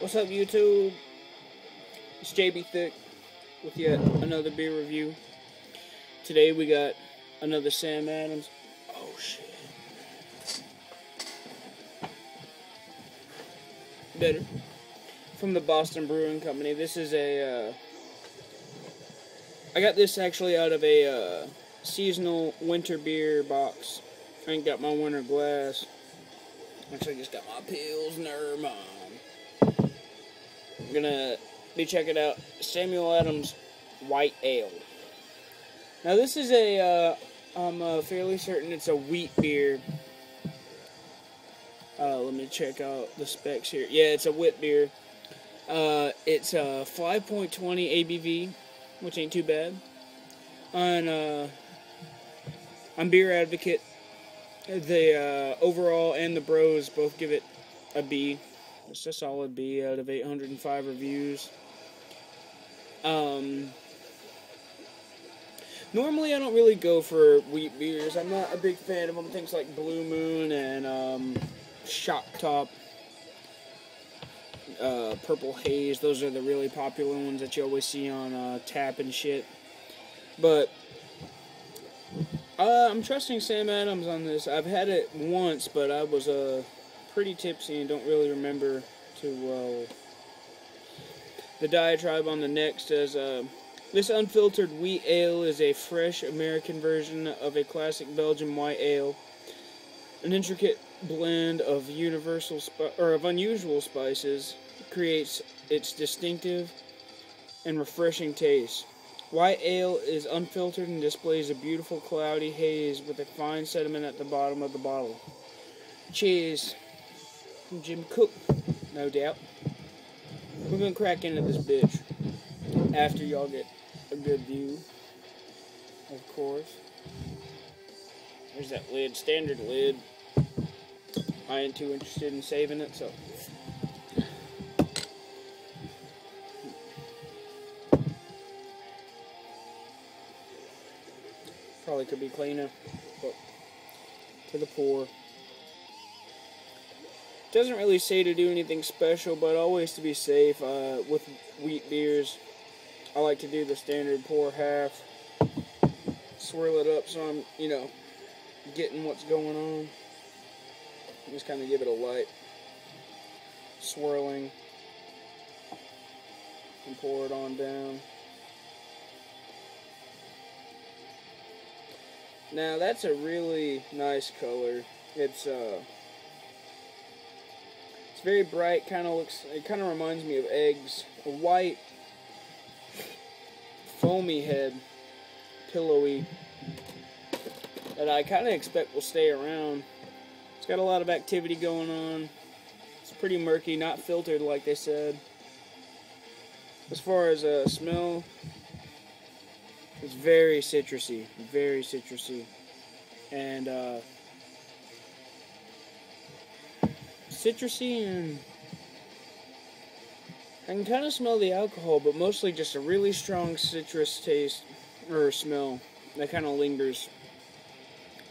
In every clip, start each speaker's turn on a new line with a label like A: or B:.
A: What's up, YouTube? It's JB Thick with yet another beer review. Today we got another Sam Adams. Oh shit. Better. From the Boston Brewing Company. This is a, I got this actually out of a seasonal winter beer box. I ain't got my winter glass. Actually, just got my Pilsner, Mom. I'm gonna be checking out Samuel Adams White Ale. Now, this is I'm fairly certain it's a wheat beer. Let me check out the specs here. Yeah, it's a Witbier. It's a 5.20 ABV, which ain't too bad. On Beer Advocate, the overall and the bros both give it a B. It's a solid B out of 805 reviews. Normally I don't really go for wheat beers. I'm not a big fan of them. Things like Blue Moon and Shock Top, Purple Haze. Those are the really popular ones that you always see on tap and shit. But I'm trusting Sam Adams on this. I've had it once, but I was pretty tipsy and don't really remember too well. The diatribe on the next says, this unfiltered wheat ale is a fresh American version of a classic Belgian white ale. An intricate blend of unusual spices creates its distinctive and refreshing taste. White ale is unfiltered and displays a beautiful cloudy haze with a fine sediment at the bottom of the bottle. Cheers from Jim Cook, no doubt. We're gonna crack into this bitch after y'all get a good view, of course. There's that lid, standard lid. I ain't too interested in saving it, so. Probably could be cleaner, but to the pour. Doesn't really say to do anything special, but always to be safe. With wheat beers, I like to do the standard pour half, swirl it up so I'm, getting what's going on. Just kind of give it a light swirling and pour it on down. Now that's a really nice color. It's very bright. It kind of reminds me of eggs. A white, foamy head, pillowy, that I kind of expect will stay around. It's got a lot of activity going on. It's pretty murky, not filtered like they said. As far as smell, it's very citrusy, and citrusy, and I can kind of smell the alcohol, but mostly just a really strong citrus taste or smell that kind of lingers.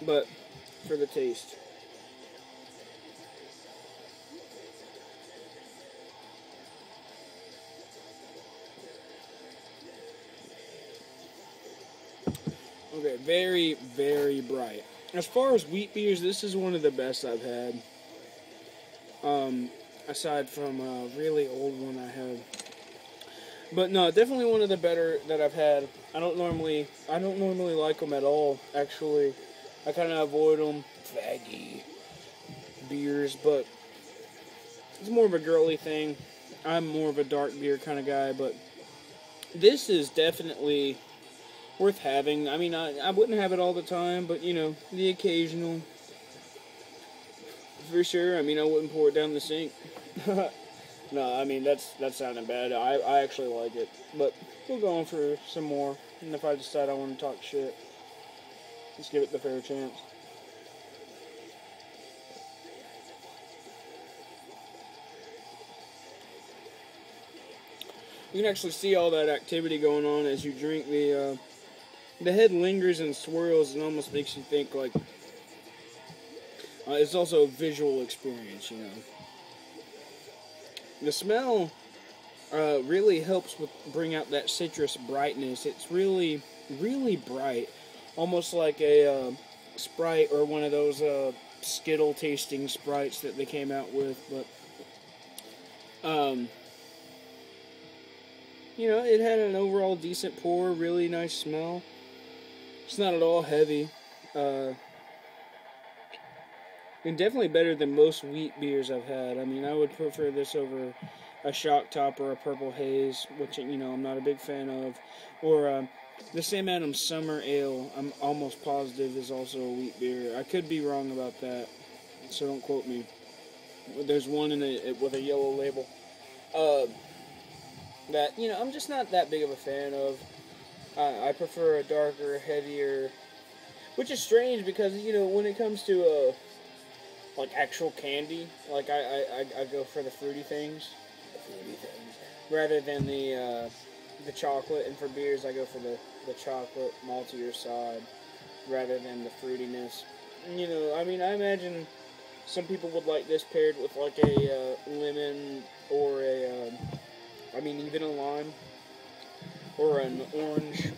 A: But for the taste, okay, very, very bright. As far as wheat beers, this is one of the best I've had. Aside from a really old one I had. But no, definitely one of the better that I've had. I don't normally like them at all, actually. I kind of avoid them. Faggy beers, but it's more of a girly thing. I'm more of a dark beer kind of guy, but this is definitely worth having. I mean, I wouldn't have it all the time, but, the occasional. For sure. I mean, I wouldn't pour it down the sink. No, I mean, that's sounding bad. I actually like it. But we'll go on for some more. And if I decide I want to talk shit, let's give it the fair chance. You can actually see all that activity going on as you drink. The head lingers and swirls and almost makes you think like it's also a visual experience, The smell really helps bring out that citrus brightness. It's really, really bright. Almost like a Sprite or one of those Skittle tasting Sprites that they came out with. But, you know, it had an overall decent pour, really nice smell. It's not at all heavy. And definitely better than most wheat beers I've had. I mean, I would prefer this over a Shock Top or a Purple Haze, which, you know, I'm not a big fan of. Or the Sam Adams Summer Ale, I'm almost positive is also a wheat beer. I could be wrong about that, so don't quote me. There's one with a yellow label that, you know, I'm just not that big of a fan of. I prefer a darker, heavier, which is strange because, you know, when it comes to like actual candy, like I go for the fruity things, rather than the chocolate. And for beers, I go for the chocolate maltier side rather than the fruitiness. You know, I mean, I imagine some people would like this paired with like a lemon or I mean, even a lime or an orange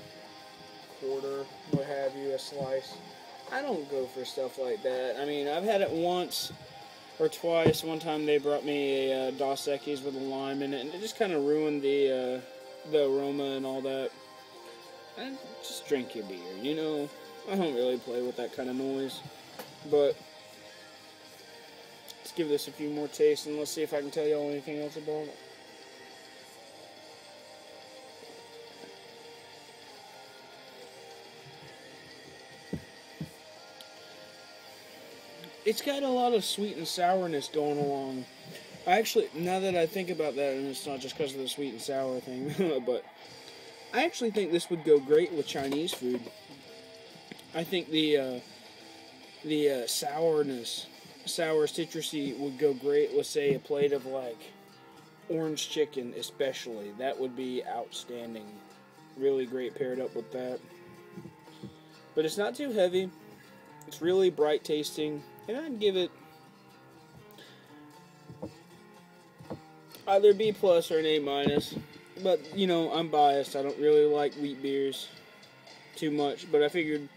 A: quarter, what have you, a slice. I don't go for stuff like that. I mean, I've had it once or twice. One time they brought me a Dos Equis with a lime in it, and it just kind of ruined the aroma and all that. And just drink your beer, you know. I don't really play with that kind of noise. But let's give this a few more tastes, and let's see if I can tell y'all anything else about it. It's got a lot of sweet and sourness going along. Now that I think about that, and it's not just because of the sweet and sour thing, but I actually think this would go great with Chinese food. I think the sour citrusy would go great with, say, a plate of like orange chicken, especially. That would be outstanding. Really great paired up with that. But it's not too heavy. It's really bright tasting. And I'd give it either B+ or an A-. But, you know, I'm biased. I don't really like wheat beers too much. But I figured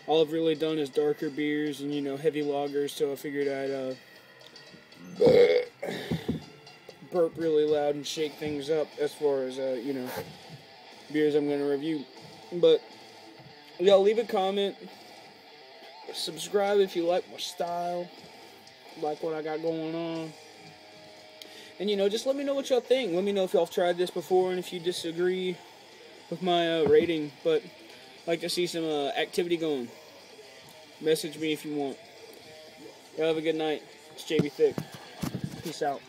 A: all I've really done is darker beers and, you know, heavy lagers. So I figured I'd burp really loud and shake things up as far as, you know, beers I'm going to review. But, y'all leave a comment. Subscribe if you like my style, like what I got going on. And, you know, just let me know what y'all think. Let me know if y'all have tried this before and if you disagree with my rating. But I'd like to see some activity going. Message me if you want. Y'all have a good night. It's JB Thick. Peace out.